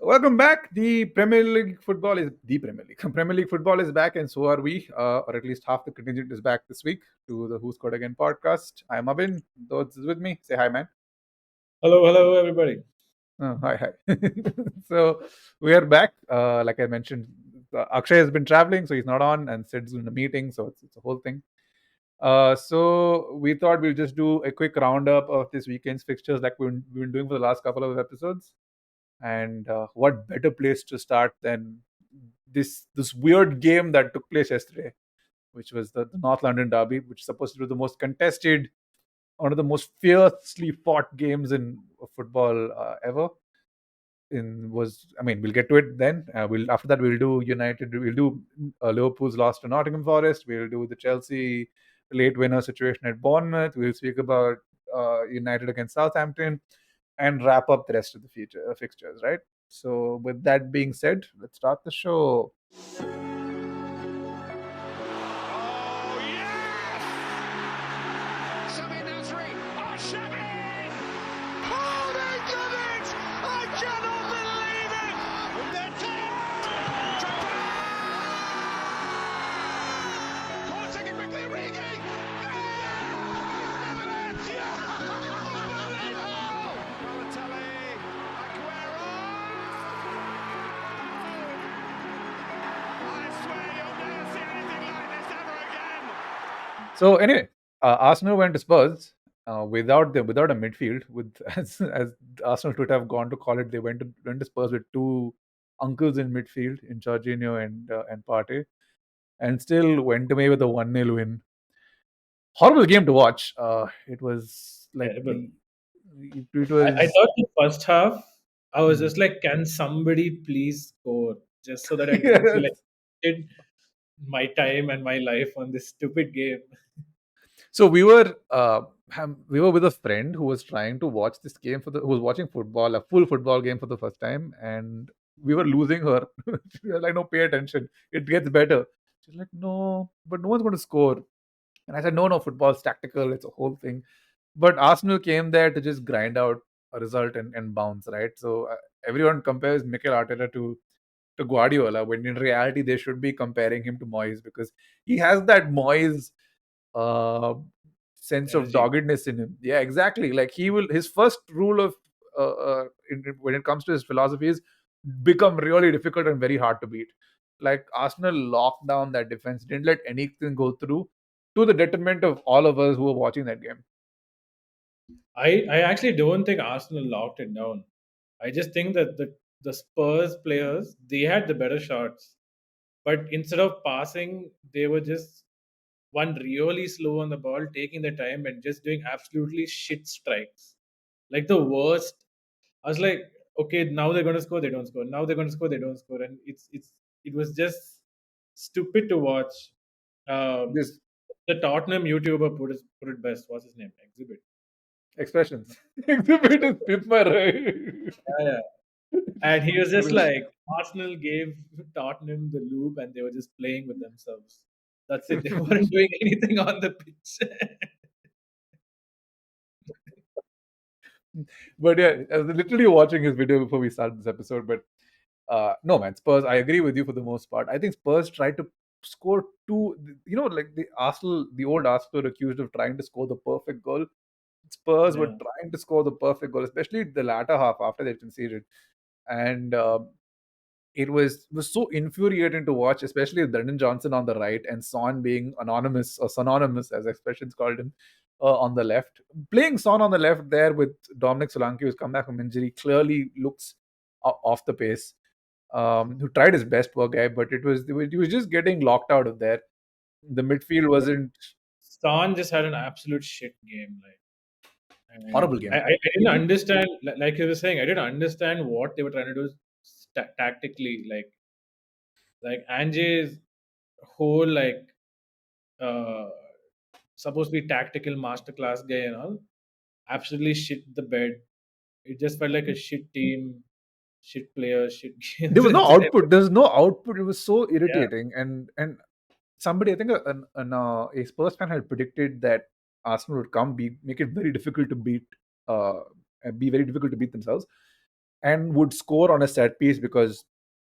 Welcome back. The Premier League football is the Premier League. Premier League football is back, and so are we, or at least half the contingent is back this week to the Who Scored Again podcast. I'm Abhin. Those is with me. Say hi, man. Hello, everybody. Hi. So we are back. Like I mentioned, Akshay has been traveling, so he's not on, and Sid's in a meeting, so it's a whole thing. So we thought we'll just do a quick roundup of this weekend's fixtures, like we've been doing for the last couple of episodes. And what better place to start than this weird game that took place yesterday, which was the North London Derby, which is supposed to be the most contested, one of the most fiercely fought games in football ever. We'll get to it then. We'll After that we'll do United. We'll do Liverpool's loss to Nottingham Forest. We'll do the Chelsea late winner situation at Bournemouth. We'll speak about United against Southampton, and wrap up the rest of the future fixtures. Right. So with that being said, let's start the show. Oh, yes! Samir Nasri. Oh, Shabby! Oh, they done it! I cannot believe it! They're dead! Porting it quickly, Origi! Balotelli! Aguero! I swear you'll never see anything like this ever again! So anyway, Arsenal went to Spurs without a midfield. With as Arsenal would have gone to call it, they went to Spurs with two uncles in midfield, in Jorginho and Partey, and still went away with a 1-0 win. Horrible game to watch. It was like Terrible. it I was. thought the first half, I was just like, can somebody please score? Just so that I don't feel like Yes. I did my time and my life on this stupid game. So we were with a friend who was trying to watch this game who was watching football, a full football game for the first time, and we were losing her. We were like, no, pay attention. It gets better. She's like, no, but no one's going to score. And I said, no, football's tactical. It's a whole thing. But Arsenal came there to just grind out a result and bounce, right? So everyone compares Mikel Arteta to Guardiola, when in reality they should be comparing him to Moyes, because he has that Moyes uh, sense of Energy. doggedness in him. Yeah, exactly. Like his first rule of when it comes to his philosophy is become really difficult and very hard to beat. Like Arsenal locked down that defense, didn't let anything go through, to the detriment of all of us who were watching that game. I actually don't think Arsenal locked it down. I just think that the Spurs players, they had the better shots. But instead of passing, they were just one really slow on the ball, taking the time and just doing absolutely shit strikes. Like the worst. I was like, okay, now they're gonna score, they don't score. Now they're gonna score, they don't score, and it was just stupid to watch. Um, This the Tottenham YouTuber put it best. What's his name? Exhibit. expressions. Exhibit is Pippa, right? Yeah, yeah. And he was I just mean, like, Arsenal gave Tottenham the loop, and they were just playing with themselves. That's it. They weren't doing anything on the pitch. but yeah, I was literally watching his video before we started this episode. But no, man, Spurs. I agree with you for the most part. I think Spurs tried to score two. Like the old Arsenal were accused of trying to score the perfect goal. Spurs were Yeah. trying to score the perfect goal, especially the latter half after they conceded, and it was so infuriating to watch, especially with Brendan Johnson on the right and Son being anonymous or synonymous, as expressions called him, on the left. Playing Son on the left there with Dominic Solanke, who's come back from injury, clearly looks off the pace. Who tried his best, poor guy, but he was just getting locked out of there. The midfield wasn't. Son just had an absolute shit game. Like, and Horrible game. I didn't understand, like you were saying, I didn't understand what they were trying to do tactically. Like Ange's whole uh, supposed to be tactical masterclass guy and all, absolutely shit the bed. It just felt like a shit team, shit players, shit There games. was no It's output. There's no output. It was so yeah, irritating. And somebody, I think, a Spurs fan had predicted that Arsenal would make it very difficult to beat, uh, be very difficult to beat themselves. and would score on a set piece, because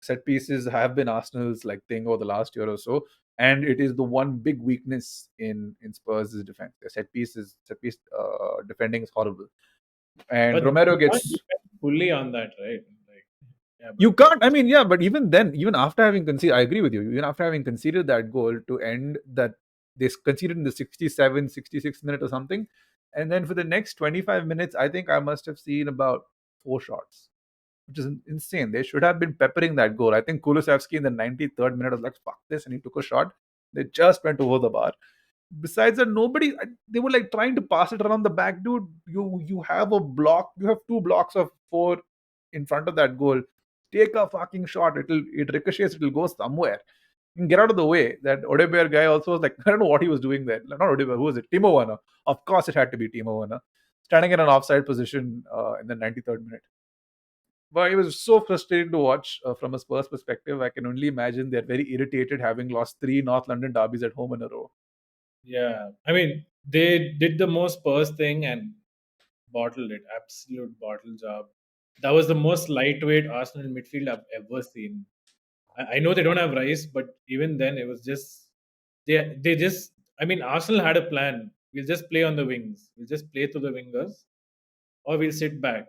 set pieces have been Arsenal's like thing over the last year or so, and it is the one big weakness in Spurs' defense. Their set piece defending is horrible, and But Romero you can't gets. depend fully on that, right? Like, yeah, but You can't. I mean, yeah, but even then, even after having conceded, I agree with you. Even after having conceded that goal to end that, they conceded in the 67, 66th minute or something, and then for the next 25 minutes, I think I must have seen about 4 shots, which is insane. They should have been peppering that goal. I think Kulusevski in the 93rd minute was like, "Fuck this," and he took a shot. They just went over the bar. Besides that, nobody. They were like trying to pass it around the back, dude. You have a block. You have 2 blocks of 4 in front of that goal. Take a fucking shot. It ricochets. It'll go somewhere. You can get out of the way. That Odebear guy also was like, I don't know what he was doing there. Not Odebear. Who was it? Timo Werner. Of course, it had to be Timo Werner, standing in an offside position in the 93rd minute. But it was so frustrating to watch from a Spurs perspective. I can only imagine they're very irritated having lost 3 North London derbies at home in a row. yeah, I mean, they did the most Spurs thing and bottled it. Absolute bottle job. That was the most lightweight Arsenal midfield I've ever seen. I know they don't have Rice, but even then, it was just they just. I mean, Arsenal had a plan. We'll just play on the wings. We'll just play to the wingers, or we'll sit back.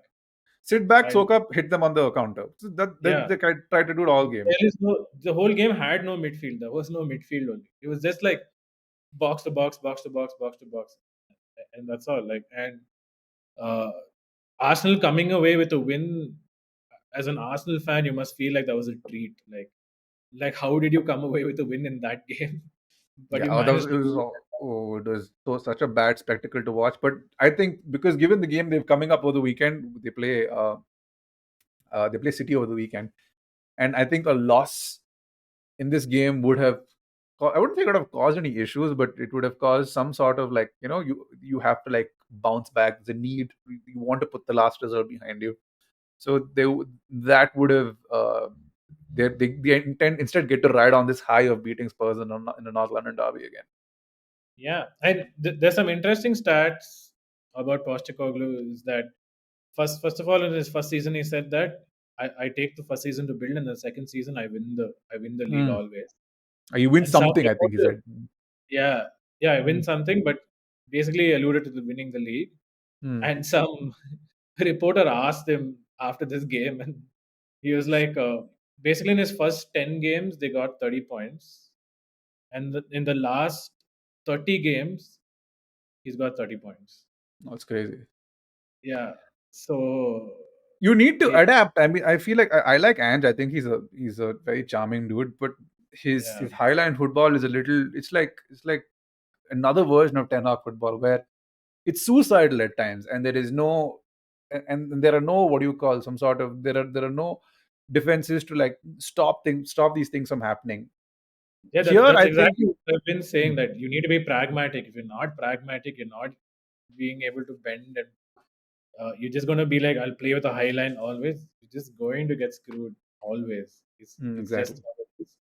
Sit back, And soak up, hit them on the counter. So yeah, they try to do it all game. there is no. The whole game had no midfield. There was no midfield only. It was just like box to box, box to box, box to box, and that's all. Like and uh, Arsenal coming away with a win. As an Arsenal fan, you must feel like that was a treat. Like how did you come away with a win in that game? But Yeah, you oh, managed to it was do it. it was such a bad spectacle to watch. But I think because given the game they've coming up over the weekend, they play City over the weekend, and I think a loss in this game would have. I wouldn't think it would have caused any issues, but it would have caused some sort of like, you have to like bounce back. The need, you want to put the last result behind you. So that would have they intend instead get to ride on this high of beating Spurs in a North London derby again. Yeah, and there's some interesting stats about Postecoglou. Is that first of all in his first season he said that I take the first season to build, and the second season I win the league Mm. always. You win And some something, I think he reporter, said. yeah, I win Mm. something, but basically alluded to the winning the league. Mm. And some reporter asked him after this game, and he was like, basically in his first 10 games they got 30 points, and in the last 30 games he's got 30 points. That's crazy. Yeah, so You need to he, adapt. I mean, I feel like I like Ange. I think he's a very charming dude, but yeah, his highline football is a little. It's like another version of Ten Hag football where it's suicidal at times, and there is no, and there are no, what do you call, some sort of, there are no defenses to like stop these things from happening. yeah, Here, that's I think. exactly what I've been saying, Hmm. that you need to be pragmatic. If you're not pragmatic, you're not being able to bend, and you're just going to be like, I'll play with a high line always. You're just going to get screwed always. It's just Exactly. how it is.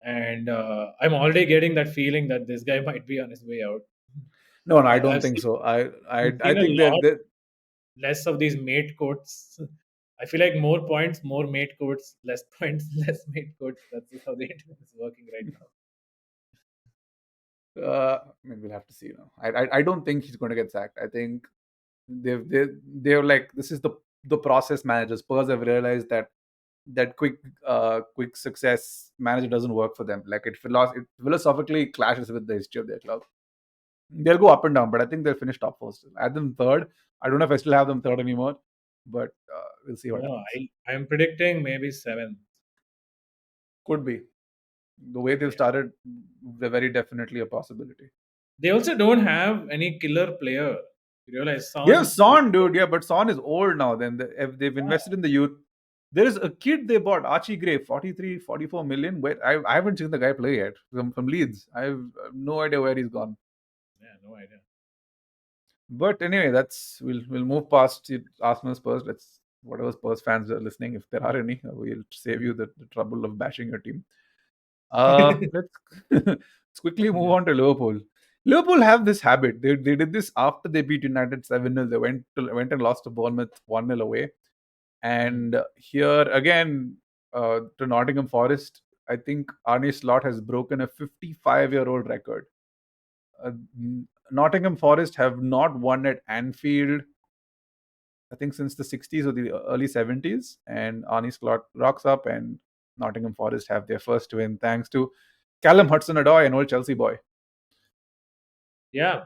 And I'm already getting that feeling that this guy might be on his way out. No, no, I I, don't I've think seen so. I seen a think lot that less of these mate quotes. I feel like more points, more mate quotes, less points, less mate quotes. That's just how the internet is working right now. I mean, we'll have to see. I don't think he's going to get sacked. I think they're like, this is the process managers. Spurs have realized that quick success manager doesn't work for them. Like it philosophically clashes with the history of their club. They'll go up and down, but I think they'll finish top four still. I had them third. I don't know if I still have them third anymore, but we'll see what No, happens. I'm predicting maybe seventh. Could be. The way they've Yeah. started, they're very definitely a possibility. They also don't have any killer player. You realize Yeah, Son. Son, dude. Yeah, but Son is old now. Then if they've Yeah, invested in the youth. There is a kid they bought, Archie Gray, 43, 44 million. Where I haven't seen the guy play yet from Leeds. I have no idea where he's gone. yeah, no idea. But anyway, we'll move past Arsenal Spurs. Let's, whatever Spurs fans are listening, if there are any, we'll save you the trouble of bashing your team. Let's let's quickly move Yeah. on to Liverpool. Liverpool have this habit. They, did this after they beat United 7-0. They went and lost to Bournemouth 1-0 away. And here again, to Nottingham Forest, I think Arne Slot has broken a 55-year-old record. Nottingham Forest have not won at Anfield, I think, since the 60s or the early 70s. And Arne Slot rocks up, and Nottingham Forest have their first win thanks to Callum Hudson-Odoi, an old Chelsea boy. Yeah,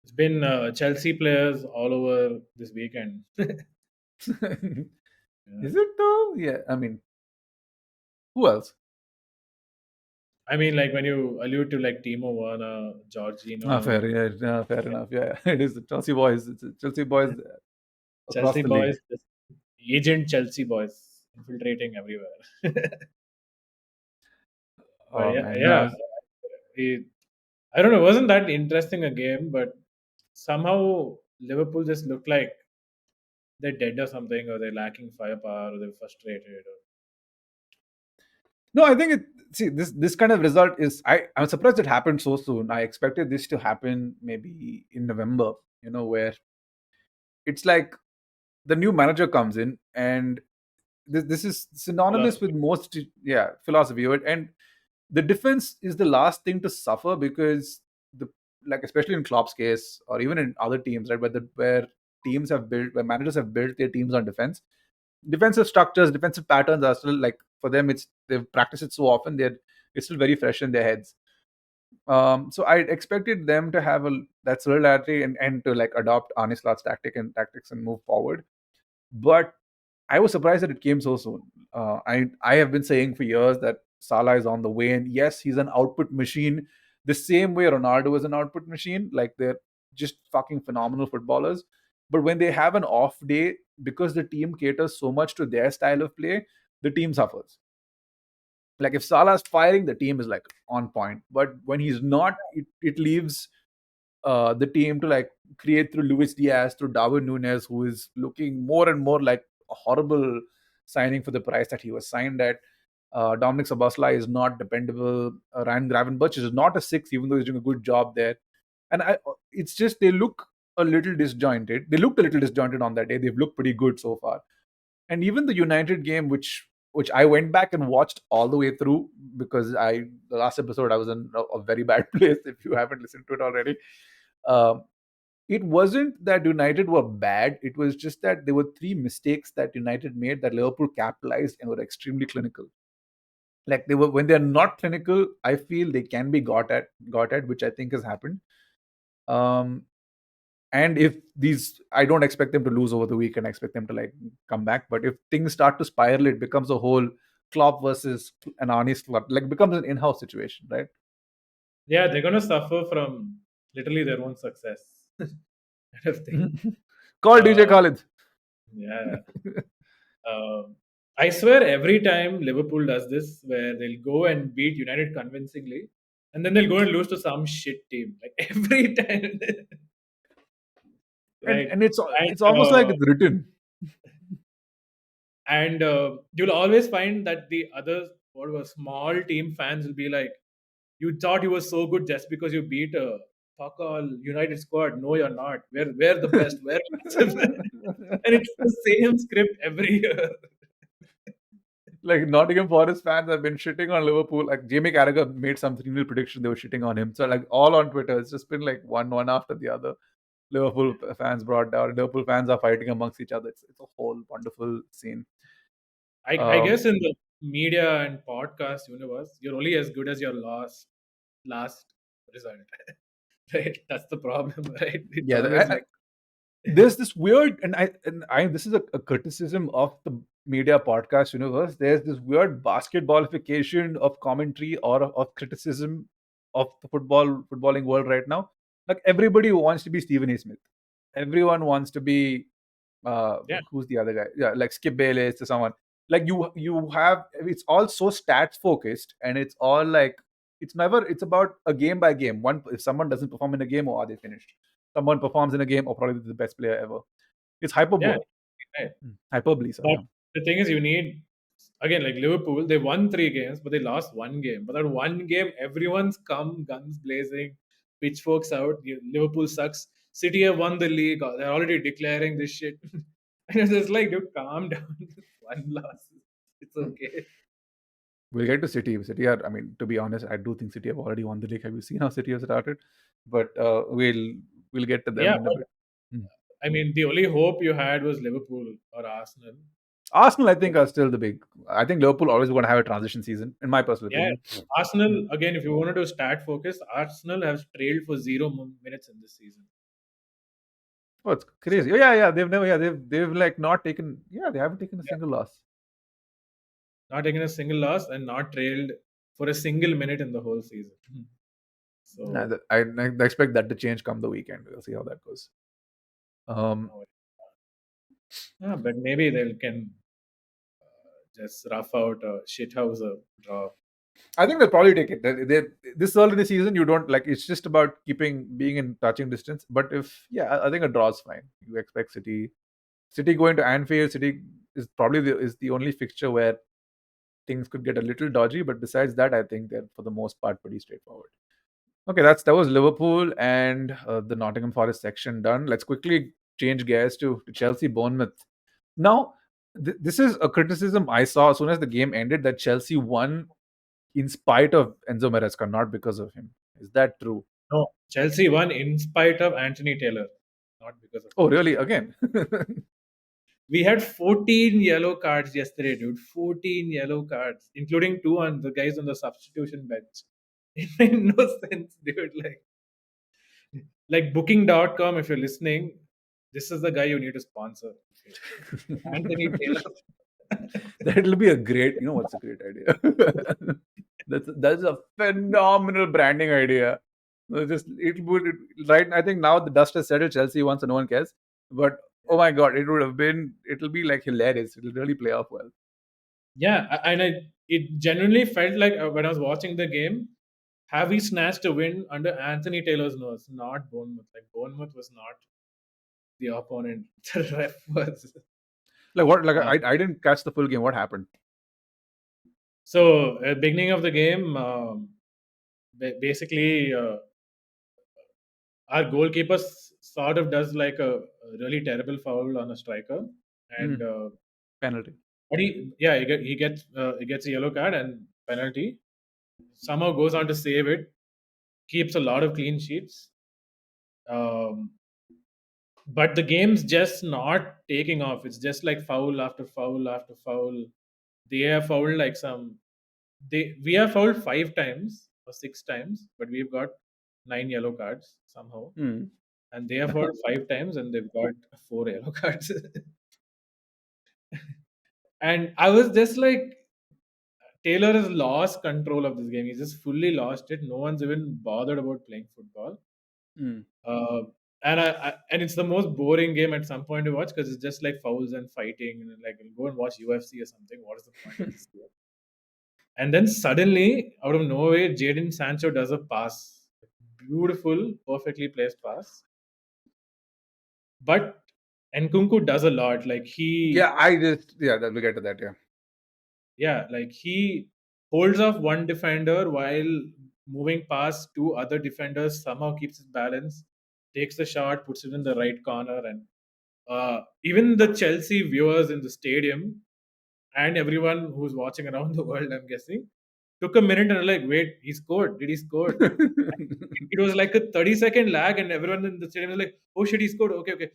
it's been Chelsea players all over this weekend. Is it though? Yeah, I mean, who else? I mean, like when you allude to like Timo Werner, Fair, Jorginho, yeah, fair enough. Yeah, it is the Chelsea boys. It's Chelsea boys across Chelsea the league. boys, just agent Chelsea boys infiltrating everywhere. But Oh yeah, man, yeah, no, I don't know. It wasn't that interesting a game, but somehow Liverpool just looked like they're dead or something, or they're lacking firepower, or they're frustrated. no. I think it. See, this kind of result is. I'm surprised it happened so soon. I expected this to happen maybe in November. Where it's like the new manager comes in, and this is synonymous with Philosophy. most, yeah, philosophy. And the defense is the last thing to suffer, because the like, especially in Klopp's case, or even in other teams, right, where teams have built, where managers have built their teams on defense. Defensive structures, defensive patterns are still, like, for them, they've practiced it so often, it's still very fresh in their heads. So I expected them to have that solidarity, and to like adopt Arne Slot's tactics and move forward. But I was surprised that it came so soon. I have been saying for years that Salah is on the way, and yes, he's an output machine, the same way Ronaldo is an output machine. Like, they're just fucking phenomenal footballers. But when they have an off day, because the team caters so much to their style of play, the team suffers. Like, if Salah's firing, the team is like on point. But when he's not, it leaves the team to like create through Luis Diaz, through Darwin Nunes, who is looking more and more like a horrible signing for the price that he was signed at. Dominic Sabasla is not dependable. Ryan Gravenberch is not a six, even though he's doing a good job there. And it's just they look a little disjointed. They looked a little disjointed on that day. They've looked pretty good so far. And even the United game, which I went back and watched all the way through, because the last episode I was in a very bad place. If you haven't listened to it already, um, it wasn't that United were bad. It was just that there were three mistakes that United made that Liverpool capitalized and were extremely clinical. Like, they were, when they're not clinical, I feel they can be got at, which I think has happened. Um, and if these, I don't expect them to lose over the weekend. I expect them to like come back. But if things start to spiral, it becomes a whole Klopp versus an honest Klopp, like, becomes an in-house situation, right? Yeah, they're gonna suffer from literally their own success. Kind of thing. Call DJ Uh, Khalid. yeah. I swear every time Liverpool does this, where they'll go and beat United convincingly, and then they'll go and lose to some shit team. Like every time, and like and it's and it's almost like it's written. you'll always find that the other what was small team fans will be like, "You thought you were so good just because you beat a fuck all United squad. No, you're not. We're the best. We're massive." And it's the same script every year. Like, Nottingham Forest fans have been shitting on Liverpool. Like, Jamie Carragher made some 3-0 prediction, they were shitting on him. So like, all on Twitter, it's just been like one after the other. Liverpool fans brought down. Liverpool fans are fighting amongst each other. It's a whole wonderful scene. I Um, guess in the media and podcast universe, you're only as good as your last result. Right? That's the problem, right? It's yeah, always like there's this weird, and I this is a criticism of the media podcast universe. There's this weird basketballification of commentary, or of criticism of the footballing world right now. Like, everybody wants to be Stephen A. Smith. Everyone wants to be, uh yeah, who's the other guy? Yeah, like Skip Bayless or someone. Like, you have, it's all so stats focused, and it's all like, it's about a game by game. One, if someone doesn't perform in a game, or are they finished? Someone performs in a game, or probably the best player ever. It's yeah, hyperbole. right. Hyperbole, sorry. But Yeah. the thing is, you need again like Liverpool. They won 3 games, but they lost one game. But that one game, everyone's come guns blazing, pitchforks out. Liverpool sucks. City have won the league. They're already declaring this shit. And it's just like, dude, calm down. One loss. It's Hmm. okay. We'll get to City. City are, I mean, to be honest, I do think City have already won the league. Have you seen how City have started? But we'll get to them Yeah, in a but bit. Hmm. I mean, the only hope you had was Liverpool or Arsenal. Arsenal, I think, are still the big. I think Liverpool always going to have a transition season, in my personal Yeah, opinion. Hmm. Arsenal, again, if you wanted to stat focus, Arsenal have trailed for 0 minutes in this season. Oh, it's So, crazy. Oh, yeah, yeah. They've never, yeah, they've like not taken. Yeah, they haven't taken a yeah, single loss. not taken a single loss and not trailed for a single minute in the whole season. Nah, So, I expect that to change come the weekend. We'll see how that goes. Um, no, yeah, but maybe they can just rough out a shithouser draw. I think they'll probably take it. This early in the season, you don't like. It's just about being in touching distance. But if yeah, I think a draw is fine. You expect City going to Anfield. City is probably is the only fixture where things could get a little dodgy. But besides that, I think they're for the most part pretty straightforward. Okay, that was Liverpool and the Nottingham Forest section done. Let's quickly change gears to Chelsea Bournemouth. Now, this is a criticism I saw as soon as the game ended that Chelsea won in spite of Enzo Maresca, not because of him. Is that true? No, Chelsea won in spite of Anthony Taylor, not because of Oh, him. really? Again? We had 14 yellow cards yesterday, dude. 14 yellow cards, including two on the guys on the substitution bench. It made no sense, dude. Like booking.com, if you're listening, this is the guy you need to sponsor. Okay. Anthony Taylor. That'll be a great. You know what's a great idea? That's a phenomenal branding idea. Just it would right. I think now the dust has settled. Chelsea won, so no one cares. But oh my god, it would have been. It'll be like hilarious. It'll really play off well. Yeah, it genuinely felt like when I was watching the game, have we snatched a win under Anthony Taylor's nose? Not Bournemouth. Like Bournemouth was not the opponent. The ref was. Like what? Like Uh, I didn't catch the full game. What happened? so at beginning of the game, basically our goalkeeper sort of does like a really terrible foul on a striker, and Mm, penalty. but he gets a yellow card and penalty. Somehow goes on to save it, keeps a lot of clean sheets. Um, but the game's just not taking off. It's just like foul after foul after foul. They have fouled like some. We have fouled 5 times or 6 times, but we've got 9 yellow cards somehow. Mm. And they have fouled 5 times and they've got 4 yellow cards. And I was just like, Taylor has lost control of this game. He's just fully lost it. No one's even bothered about playing football. Mm. Uh, and it's the most boring game at some point to watch because it's just like fouls and fighting. And like, go and watch UFC or something. What is the point of this game? And then suddenly, out of nowhere, Jadon Sancho does a pass. Beautiful, perfectly placed pass. But Nkunku does a lot. Like Yeah, we'll get to that. like he holds off one defender while moving past two other defenders, somehow keeps his balance, takes the shot, puts it in the right corner. And even the Chelsea viewers in the stadium and everyone who's watching around the world, I'm guessing, took a minute and were like, wait, he scored. Did he score? It was like a 30-second lag, and everyone in the stadium was like, oh shit, he scored. Okay, okay.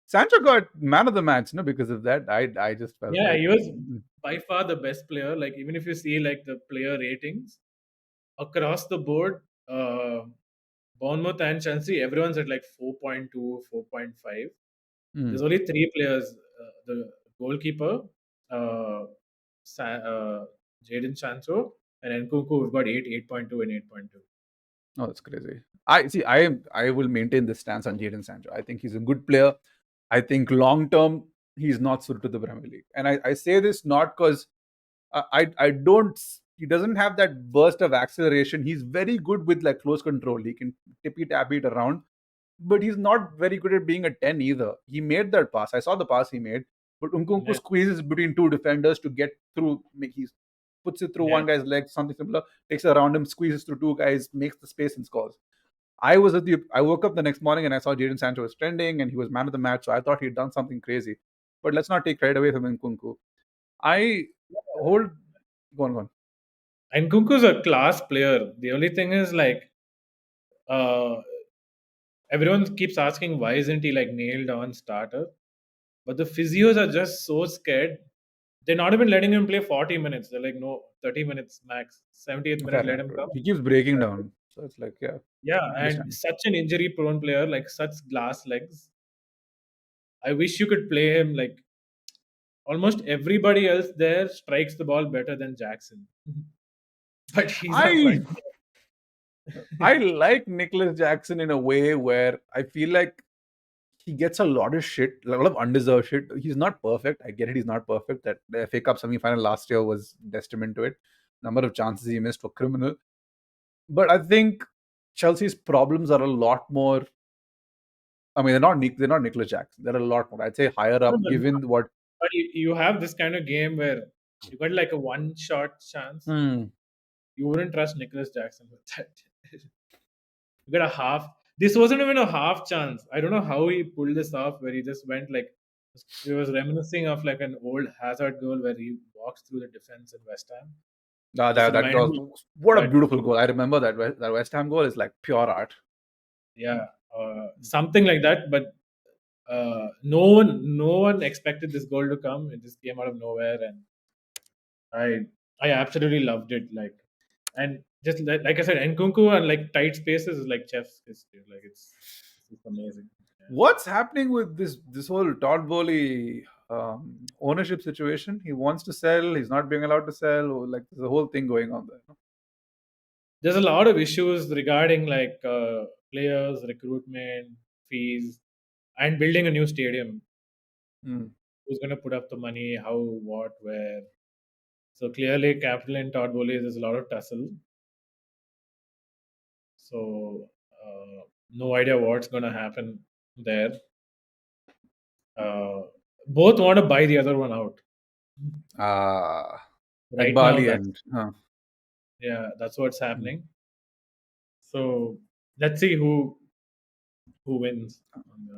Sancho got man of the match, no, because of that. I just felt Yeah, like he was by far the best player. Like, even if you see like the player ratings across the board, Bournemouth and Chelsea, everyone's at like 4.2, 4.5. mm, There's only three players: the goalkeeper, uh, Jadon Sancho, and Nkunku. We've got 8.2, and 8.2. oh, that's crazy. I will maintain this stance on Jadon Sancho. I think he's a good player. I think long term he's not suited to the Premier League, and I say this not because I don't. He doesn't have that burst of acceleration. He's very good with like close control. He can tippy tap it around, but he's not very good at being a 10 either. He made that pass. I saw the pass he made, but Nkunku Yeah, squeezes between two defenders to get through. He puts it through yeah, one guy's leg, something similar, takes it around him, squeezes through two guys, makes the space and scores. I woke up the next morning and I saw Jadon Sancho was trending and he was man of the match, so I thought he'd done something crazy. But let's not take credit away from Nkunku. I hold go on, go on. And Kunku's a class player. The only thing is like uh, everyone keeps asking why isn't he like nailed on starter? But the physios are just so scared. They're not even letting him play 40 minutes. They're like, no, 30 minutes max. 70th Fair minute, let enough. him come. He keeps breaking down. So it's like, yeah, Yeah, and understand. such an injury prone player, like such glass legs. I wish you could play him like almost everybody else there strikes the ball better than Jackson. But he's a I front. I like Nicholas Jackson in a way where I feel like he gets a lot of shit, a lot of undeserved shit. He's not perfect. I get it. He's not perfect. That the FA Cup semi-final last year was testament to it. Number of chances he missed were criminal. But I think Chelsea's problems are a lot more. I mean, they're not Nicholas Jackson. They're a lot more. I'd say higher No, up, given what. but you have this kind of game where you got like a one shot chance. Hmm. You wouldn't trust Nicholas Jackson with that. You got a half. This wasn't even a half chance. I don't know how he pulled this off, where he just went like he was reminiscing of like an old Hazard goal where he walks through the defense in West Ham. Just That reminded was me what a that beautiful goal. I remember that West Ham goal is like pure art. yeah, something like that. But no one expected this goal to come. It just came out of nowhere, and I absolutely loved it. Like, and just like I said, Nkunku and like tight spaces is like chef's kiss, dude. Like it's amazing. Yeah. What's happening with this whole Todd Bowley ownership situation? He wants to sell. He's not being allowed to sell. Or like there's a whole thing going on there. There's a lot of issues regarding like players, recruitment, fees, and building a new stadium. Mm. Who's going to put up the money? How? What? Where? So clearly, capital in Todd Bowley, there's a lot of tussle. So no idea what's going to happen there. Uh, both want to buy the other one out. Right now, Bali that's and yeah, that's what's happening. So let's see who wins.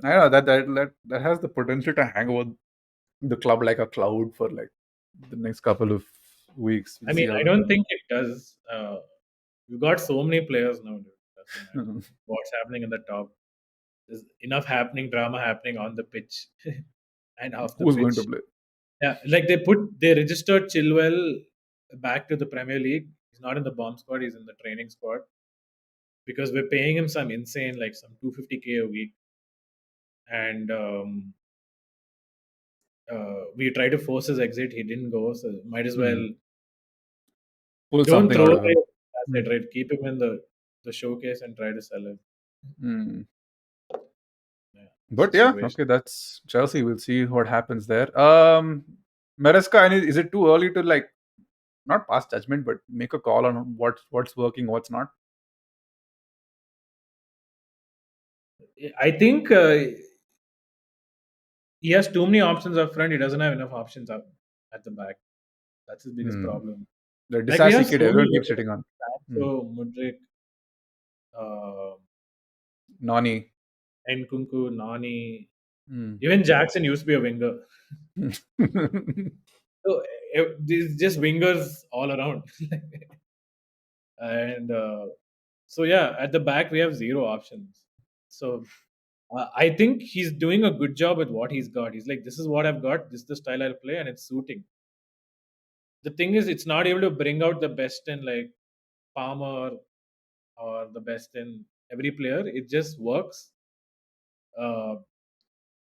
I know that has the potential to hang over the club like a cloud for like the next couple of weeks. We'll I see mean, how I that don't goes. think it does. We've got so many players now, dude. Doesn't matter what's happening in the top. There's enough drama happening on the pitch and off the Who's going to pitch. play? Yeah, like they registered Chilwell back to the Premier League. He's not in the bomb squad. He's in the training squad because we're paying him some insane, like some 250K a week, and we tried to force his exit. He didn't go, so might as well Pull don't something throw out of away him. the asset, right? Keep him in the showcase and try to sell him. Mm. Yeah, But yeah, situation. okay, that's Chelsea. We'll see what happens there. Maresca, is it too early to like not pass judgment, but make a call on what's working, what's not? I think he has too many options up front. He doesn't have enough options up at the back. That's his biggest Hmm. problem. The Like we have Disasi so kid, many everyone keeps players, shitting on. Hmm. Sancho, Mudrik, uh, Nani. Nkunku, Nani, Hmm. even Jackson used to be a winger. So these just wingers all around, and so yeah, at the back we have zero options. So I think he's doing a good job with what he's got. He's like, this is what I've got. This is the style I'll play, and it's suiting. The thing is, it's not able to bring out the best in like Palmer or the best in every player. It just works. Uh,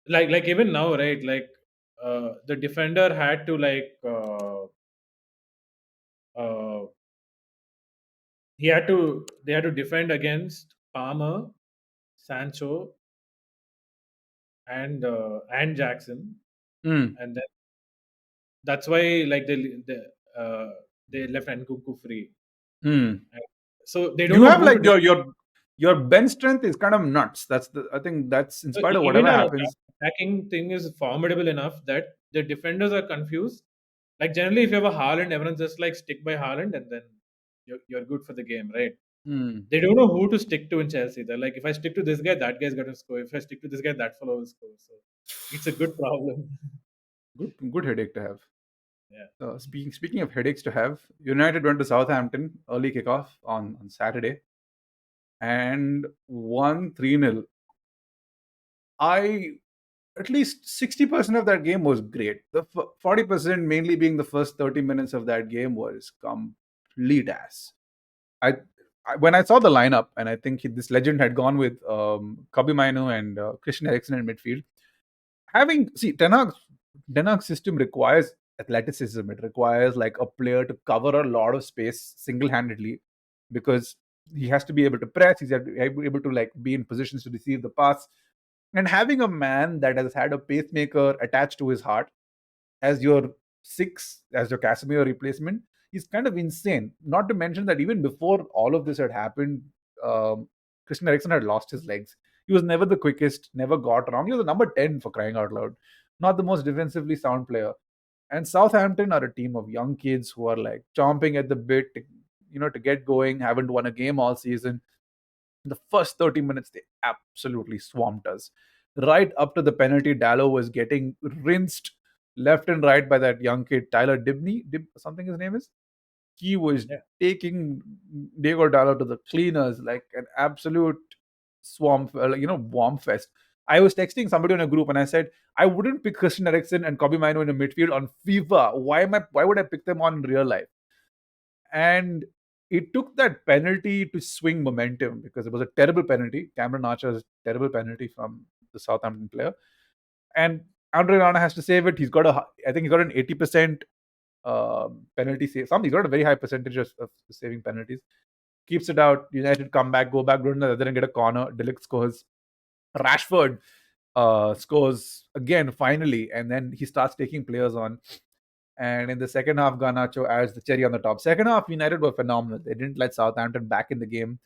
like even now, right? Like the defender had to like uh, they had to defend against Palmer, Sancho, and Jackson, Hmm. and then that's why like uh, they left Nkunku free. Hmm. Right? So they don't You know have who to like defend. your bench strength is kind of nuts. I think that's in So spite of even whatever our happens. attacking thing is formidable enough that the defenders are confused. Like generally, if you have a Haaland, everyone's just like stick by Haaland, and then you're good for the game, right? Hmm. They don't know who to stick to in Chelsea. They're like, if I stick to this guy, that guy's going to score. If I stick to this guy, that fellow will score. So it's a good problem. Good headache to have. Yeah. Speaking of headaches to have, United went to Southampton early kickoff on Saturday and won 3-0. I At least 60% of that game was great. The 40% mainly being the first 30 minutes of that game was complete ass. I, when I saw the lineup, and I think this legend had gone with Kobe Mainu and Christian Eriksen in midfield. Ten Hag's system requires athleticism. It requires like a player to cover a lot of space single-handedly because he has to be able to press. He's able to like be in positions to receive the pass, and having a man that has had a pacemaker attached to his heart as your as your Casemiro replacement is kind of insane. Not to mention that even before all of this had happened, Christian Eriksen had lost his legs. He was never the quickest, never got wrong. He was the number 10 for crying out loud. Not the most defensively sound player. And Southampton are a team of young kids who are like chomping at the bit to get going, haven't won a game all season. In the first 30 minutes, they absolutely swamped us. Right up to the penalty, Dallo was getting rinsed left and right by that young kid, Tyler Dibney, something his name is. He was Yeah. taking Diego Dallo to the cleaners like an absolute swamp, warm fest. I was texting somebody in a group and I said, I wouldn't pick Christian Eriksen and Kobe Mino in a midfield on FIFA. Why would I pick them on in real life? And it took that penalty to swing momentum because it was a terrible penalty. Cameron Archer's terrible penalty from the Southampton player. And Andre Rana has to save it. I think he got an 80% penalty save. He's got a very high percentage of saving penalties. Keeps it out. United come back, go back, go to the other and get a corner. Delict scores. Rashford scores again finally, and then he starts taking players on. And in the second half, Garnacho adds the cherry on the top. Second half, United were phenomenal. They didn't let Southampton back in the game.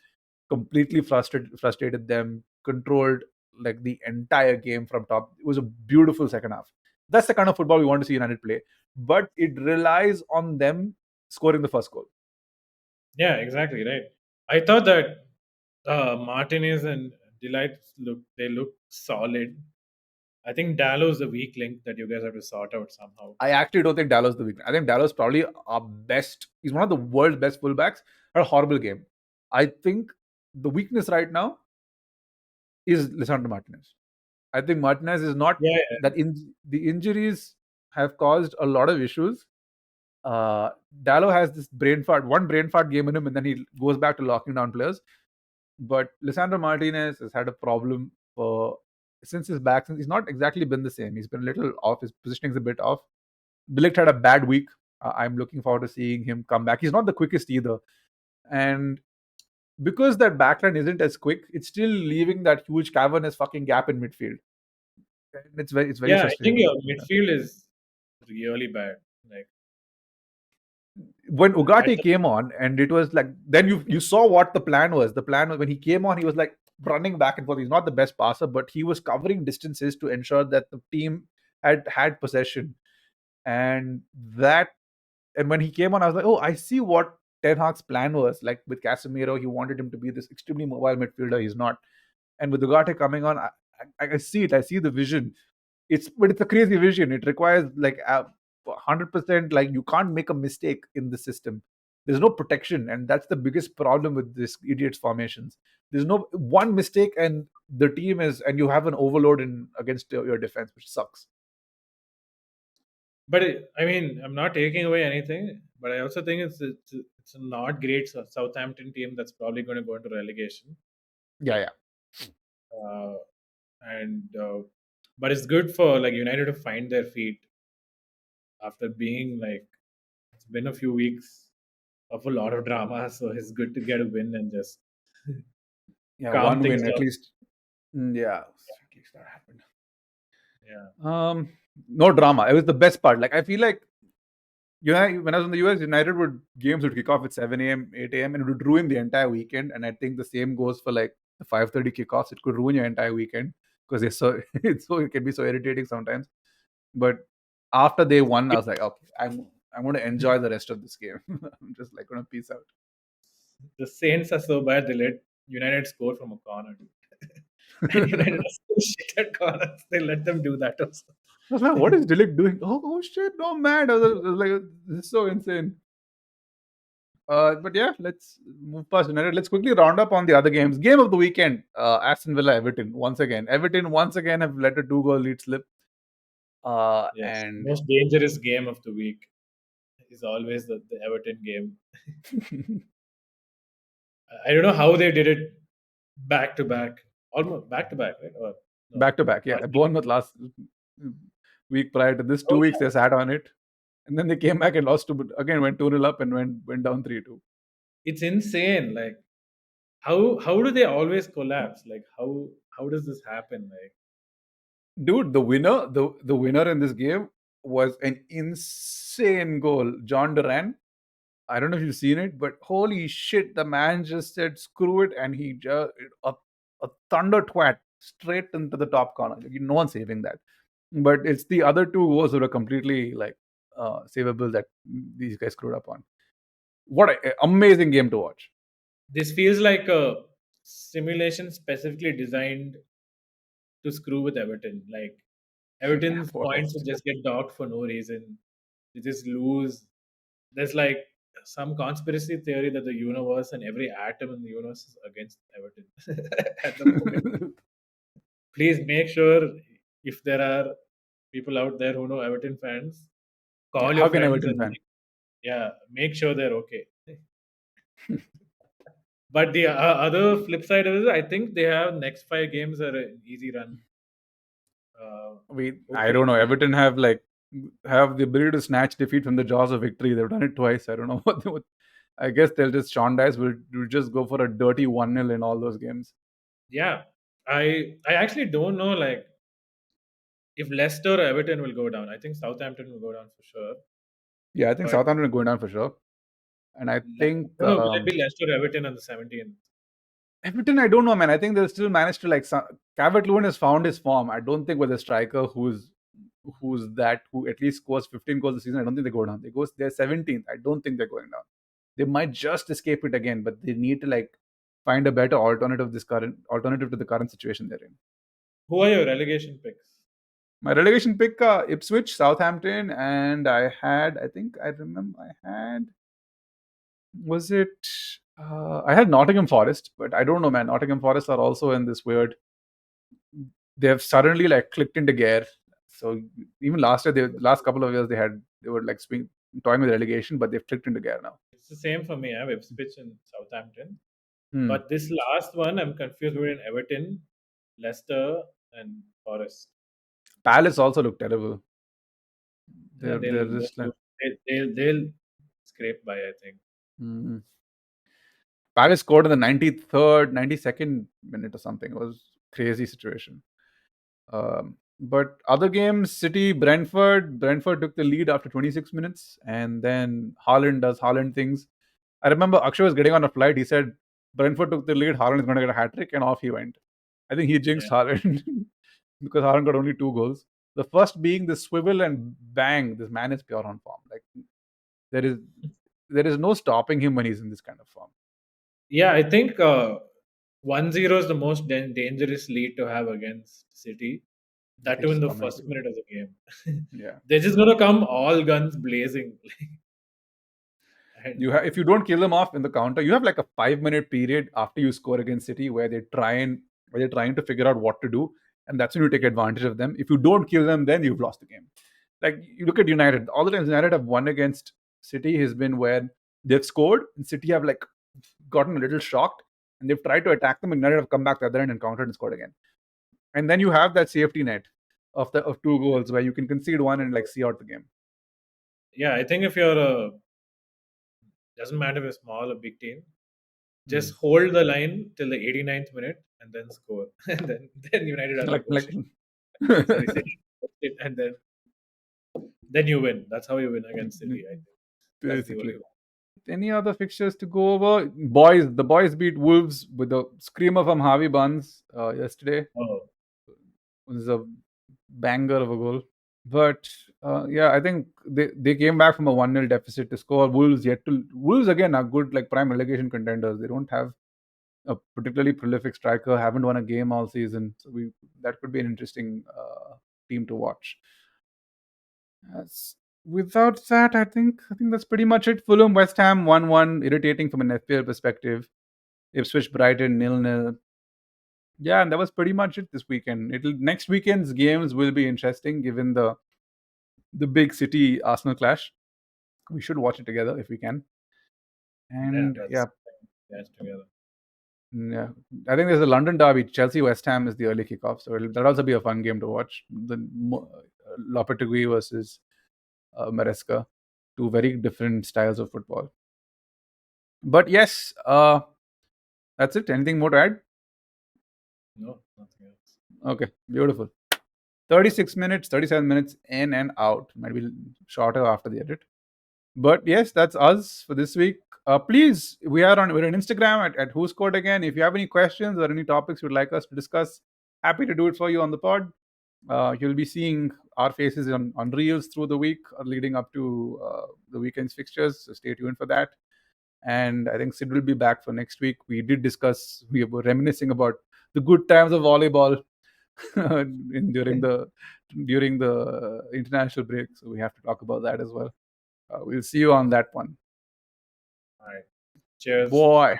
Completely frustrated them. Controlled like the entire game from top. It was a beautiful second half. That's the kind of football we want to see United play. But it relies on them scoring the first goal. Yeah, exactly. Right. I thought that Martinez and Delight look solid. I think Dallo's the weak link that you guys have to sort out somehow. I actually don't think Dallas the weakness. I think Dallas probably our best. He's one of the world's best fullbacks. Had a horrible game. I think the weakness right now is Lisandro Martinez. I think Martinez is not Yeah, the injuries have caused a lot of issues. Dallo has this one brain fart game in him, and then he goes back to locking down players. But Lisandro Martinez has had a problem since his back. Since he's not exactly been the same. He's been a little off. His positioning's a bit off. Delict had a bad week. I'm looking forward to seeing him come back. He's not the quickest either, and because that backline isn't as quick, it's still leaving that huge cavernous fucking gap in midfield. And it's very yeah. I think frustrating. your midfield is really bad. Like When I Ugarte th- came on, and it was like then you saw what the plan was. The plan was when he came on, he was like running back and forth. He's not the best passer, but he was covering distances to ensure that the team had possession. And that and when he came on, I was like, oh, I see what Ten Hag's plan was. Like with Casemiro, he wanted him to be this extremely mobile midfielder. He's not. And with Ugarte coming on, I see it. I see the vision. But it's a crazy vision. It requires like 100%. Like you can't make a mistake in the system. There's no protection, and that's the biggest problem with this idiots formations. There's no one mistake, and the team and you have an overload against your defense, which sucks. but I mean, I'm not taking away anything, but I also think it's a not great Southampton team that's probably going to go into relegation. Yeah, yeah. Uh, and but it's good for like United to find their feet after being like it's been a few weeks of a lot of drama, so it's good to get a win and just Yeah, calm one things win at down. least. Yeah, at least that happened. Yeah, No drama. It was the best part. Like I feel like when I was in the US, games would kick off at 7 a.m., 8 a.m., and it would ruin the entire weekend. And I think the same goes for like the 5:30 kickoffs. It could ruin your entire weekend because it can be so irritating sometimes. But after they won, I was like, okay, I'm going to enjoy the rest of this game. I'm just like going to peace out. The Saints are so bad they let United score from a corner. And United are so shit at corners. They let them do that also. I was like, what is Delict doing? Oh shit, no man. I was like, this is so insane. But yeah, let's move past United. Let's quickly round up on the other games. Game of the weekend: Aston Villa, Everton. Once again, Everton once again have let a 2-goal lead slip. Yes, And most dangerous game of the week is always the Everton game. I don't know how they did it back to back, almost back to back, right? Or no? back to back, yeah. Bournemouth last week prior to this, Oh 2 weeks yeah, they sat on it, and then they came back and lost to again, went 2-0 up and went down 3-2. it's insane. Like how do they always collapse? Like how does this happen? Like Dude, the winner in this game was an insane goal. John Duran. I don't know if you've seen it, but holy shit, the man just said screw it, and he just a thunder twat straight into the top corner. Like, no one's saving that. But it's the other two goals that are completely like savable that these guys screwed up on. What an amazing game to watch. this feels like a simulation specifically designed to screw with Everton. Like Yeah, Everton's points will Forest. just get docked for no reason. They just lose. There's like some conspiracy theory that the universe and every atom in the universe is against Everton at the moment. Please make sure if there are people out there who know Everton fans, Yeah, call your how can friends Everton and fan? yeah, make sure they're okay. But the other flip side of it, I think they have next 5 games are an easy run. I don't Hopefully, know. Everton have the ability to snatch defeat from the jaws of victory. They've done it twice. I don't know what. I guess they'll just Sean Dice will just go for a dirty 1-0 in all those games. yeah. I actually don't know like if Leicester or Everton will go down. I think Southampton will go down for sure. Yeah, I think But Southampton are going down for sure. And I think no, will it be Leicester or Everton on the 17th? Everton, I don't know, man. I think they'll still manage to Calvert-Lewin has found his form. I don't think with a striker who at least scores 15 goals a season, I don't think they go down. They're 17th. I don't think they're going down. They might just escape it again, but they need to find a better alternative to the current situation they're in. Who are your relegation picks? My relegation pick: Ipswich, Southampton, and I think I remember I had was it I had Nottingham Forest, but I don't know, man. Nottingham Forest are also in this weird. They have suddenly clicked into gear. So even last year, last couple of years, they were toying with relegation, but they've clicked into gear now. It's the same for me. I have Ipswich and Southampton. Hmm. But this last one, I'm confused between Everton, Leicester, and Forest. Palace also look terrible. Yeah, They're just they'll scrape by. I think. hmm. Palace scored in the 93rd, 92nd minute or something. It was crazy situation. But other games, City, Brentford. Brentford took the lead after 26 minutes, and then Haaland does Haaland things. I remember Akshay was getting on a flight. He said Brentford took the lead. Haaland is going to get a hat trick, and off he went. I think he jinxed Yeah. Haaland because Haaland got only 2 goals. The first being the swivel and bang. This man is pure on form. There is there is no stopping him when he's in this kind of form. Yeah, I think 1-0 is the most dangerous lead to have against City. But That they too in just the come and first do it. minute of the game. Yeah. They're just gonna come all guns blazing. And If you don't kill them off in the counter, you have like a 5 minute period after you score against City where they're trying to figure out what to do, and that's when you take advantage of them. If you don't kill them, then you've lost the game. Like you look at United, all the times United have won against City has been where they've scored and City have gotten a little shocked and they've tried to attack them and United have come back the other end and countered and scored again. And then you have that safety net of 2 goals where you can concede one and see out the game. yeah, I think if you're a doesn't matter if you're small or big team, just hold the line till the 89th minute and then score. And then United are like like, oh like shit. Sorry, City. And then you win. That's how you win against City, I think. That's the only basically. way. Any other fixtures to go over? The boys beat Wolves with a screamer from Harvey Barnes yesterday. Oh, It was a banger of a goal. But yeah, I think they came back from a 1-0 deficit to score. Wolves again are good, like prime relegation contenders. They don't have a particularly prolific striker, haven't won a game all season. So that could be an interesting team to watch. Without that, I think that's pretty much it. Fulham West Ham 1-1, irritating from an FPL perspective. Ipswich Brighton 0-0. Yeah, and that was pretty much it this weekend. Next weekend's games will be interesting given the big City Arsenal clash. We should watch it together if we can. And Let's catch together. yeah, I think there's a London derby. Chelsea West Ham is the early kickoff, so that'll also be a fun game to watch. Lopetegui versus Maresca, two very different styles of football. But yes, that's it. Anything more to add? No, nothing else. Okay, beautiful. 36 minutes, 37 minutes in and out. Might be shorter after the edit. But yes, that's us for this week. Please, we're on Instagram at Who Scored Again. If you have any questions or any topics you'd like us to discuss, happy to do it for you on the pod. You'll be seeing our faces on reels through the week leading up to the weekend's fixtures. So stay tuned for that. And I think Sid will be back for next week. We were reminiscing about the good times of volleyball during the international break. So we have to talk about that as well. We'll see you on that one. All right. Cheers. Boy.